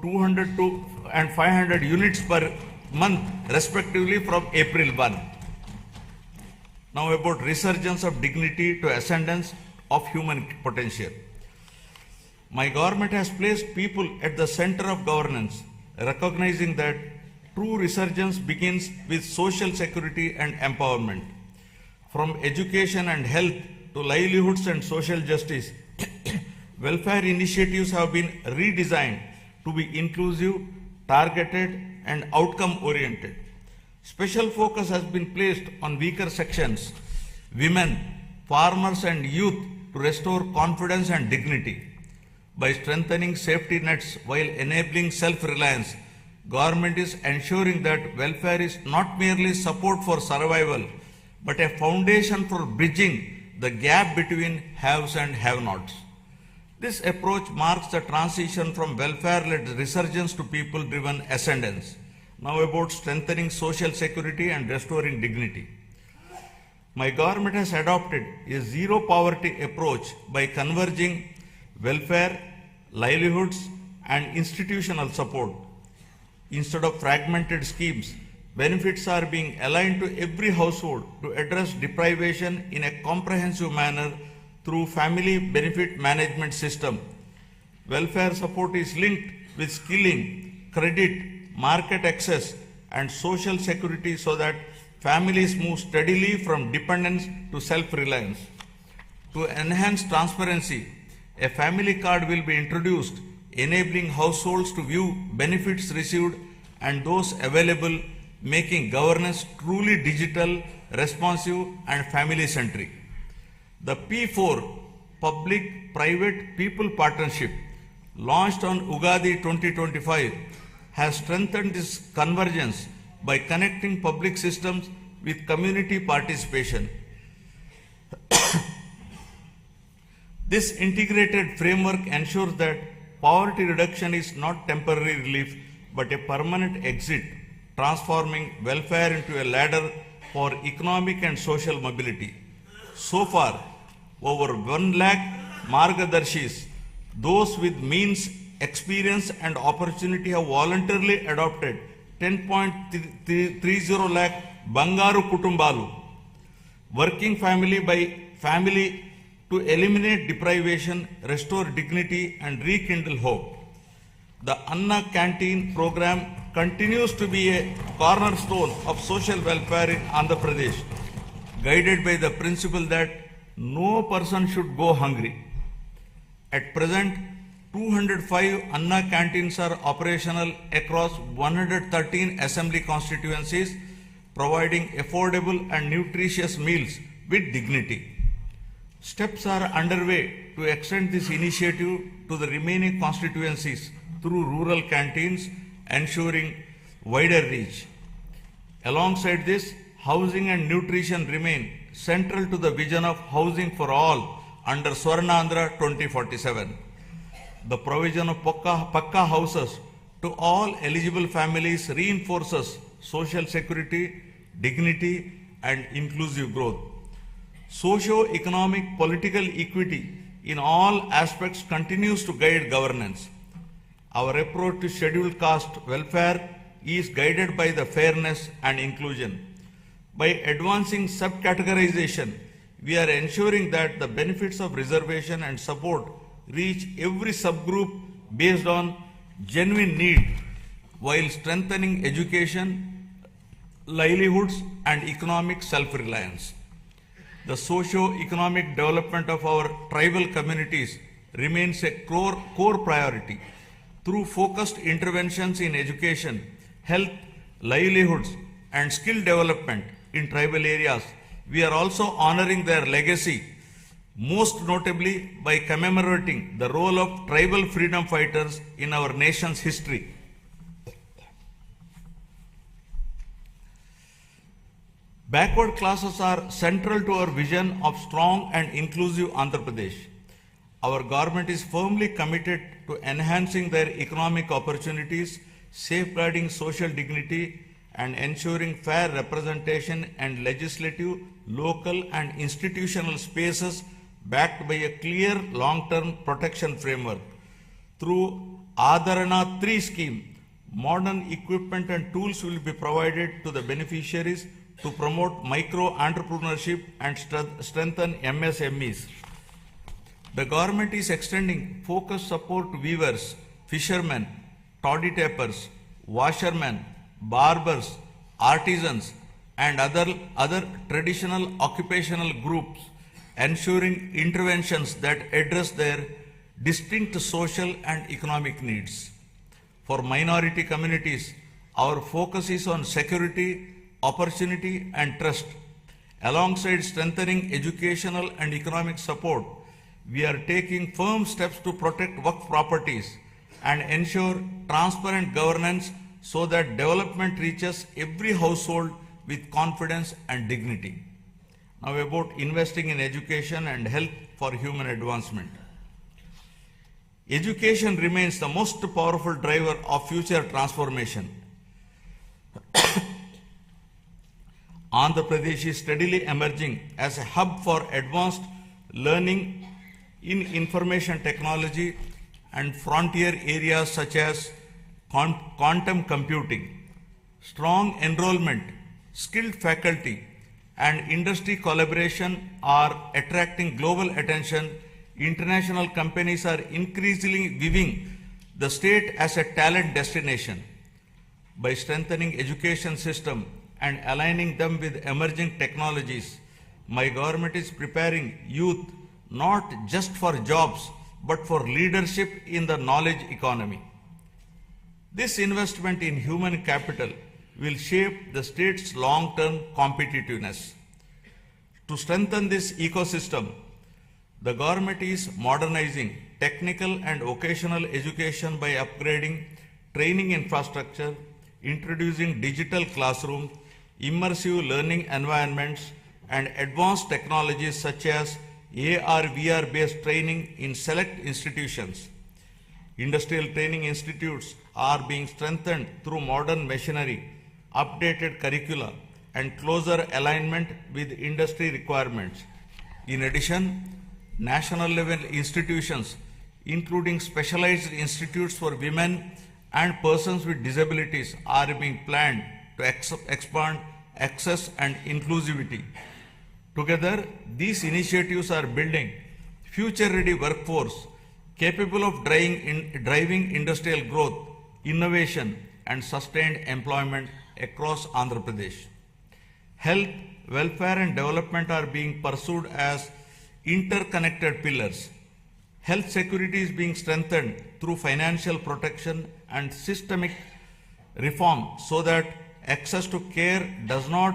200 and 500 units per month respectively from April 1. Now about resurgence of dignity to ascendance of human potential. My government has placed people at the center of governance, recognizing that true resurgence begins with social security and empowerment. From education and health to livelihoods and social justice, welfare initiatives have been redesigned to be inclusive, targeted, and outcome-oriented. Special focus has been placed on weaker sections, women, farmers, and youth to restore confidence and dignity. By strengthening safety nets while enabling self-reliance, government is ensuring that welfare is not merely support for survival, but a foundation for bridging the gap between haves and have-nots. This approach marks the transition from welfare-led resurgence to people-driven ascendance. Now about strengthening social security and restoring dignity. My government has adopted a zero-poverty approach by converging welfare, livelihoods, and institutional support. Instead of fragmented schemes, benefits are being aligned to every household to address deprivation in a comprehensive manner through family benefit management system. Welfare support is linked with skilling, credit, market access, and social security so that families move steadily from dependence to self-reliance. To enhance transparency, a family card will be introduced, enabling households to view benefits received and those available, making governance truly digital, responsive, and family-centric. The P4 Public-Private People Partnership, launched on Ugadi 2025, has strengthened this convergence by connecting public systems with community participation. This integrated framework ensures that poverty reduction is not temporary relief but a permanent exit, transforming welfare into a ladder for economic and social mobility. So far, over 1 lakh Margadarshis, those with means, experience, and opportunity have voluntarily adopted 10.30 lakh Bangaru Kutumbalu, working family by family to eliminate deprivation, restore dignity, and rekindle hope. The Anna Canteen program continues to be a cornerstone of social welfare in Andhra Pradesh, guided by the principle that no person should go hungry. At present, 205 Anna canteens are operational across 113 assembly constituencies, providing affordable and nutritious meals with dignity. Steps are underway to extend this initiative to the remaining constituencies through rural canteens, ensuring wider reach. Alongside this, housing and nutrition remain central to the vision of housing for all under Swarnandhra 2047. The provision of Pakka houses to all eligible families reinforces social security, dignity, and inclusive growth. Socio-economic political equity in all aspects continues to guide governance. Our approach to scheduled caste welfare is guided by the fairness and inclusion. By advancing subcategorization, we are ensuring that the benefits of reservation and support reach every subgroup based on genuine need, while strengthening education, livelihoods, and economic self-reliance. The socio-economic development of our tribal communities remains a core priority. Through focused interventions in education, health, livelihoods, and skill development in tribal areas, we are also honoring their legacy, most notably by commemorating the role of tribal freedom fighters in our nation's history. Backward classes are central to our vision of strong and inclusive Andhra Pradesh. Our government is firmly committed to enhancing their economic opportunities, safeguarding social dignity, and ensuring fair representation and legislative, local, and institutional spaces backed by a clear long-term protection framework. Through Adharana 3 scheme. Modern equipment and tools will be provided to the beneficiaries to promote micro entrepreneurship and strengthen MSMEs. The government is extending focused support to weavers, fishermen, toddy tappers, washermen, barbers, artisans, and other traditional occupational groups, ensuring interventions that address their distinct social and economic needs. For minority communities, our focus is on security, opportunity, and trust. Alongside strengthening educational and economic support, we are taking firm steps to protect Waqf properties and ensure transparent governance so that development reaches every household with confidence and dignity. Now about investing in education and health for human advancement. Education remains the most powerful driver of future transformation. Andhra Pradesh is steadily emerging as a hub for advanced learning in information technology and frontier areas such as quantum computing. Strong enrollment, skilled faculty, and industry collaboration are attracting global attention. International companies are increasingly viewing the state as a talent destination. By strengthening education system and aligning them with emerging technologies, my government is preparing youth not just for jobs, but for leadership in the knowledge economy. This investment in human capital will shape the state's long-term competitiveness. To strengthen this ecosystem, the government is modernizing technical and vocational education by upgrading training infrastructure, introducing digital classrooms, immersive learning environments, and advanced technologies such as AR/VR based training in select institutions. Industrial training institutes are being strengthened through modern machinery, updated curricula, and closer alignment with industry requirements. In addition, national level institutions, including specialized institutes for women and persons with disabilities, are being planned to expand access and inclusivity. Together, these initiatives are building future-ready workforce capable of driving industrial growth, innovation, and sustained employment across Andhra Pradesh. Health, welfare, and development are being pursued as interconnected pillars. Health security is being strengthened through financial protection and systemic reform so that access to care does not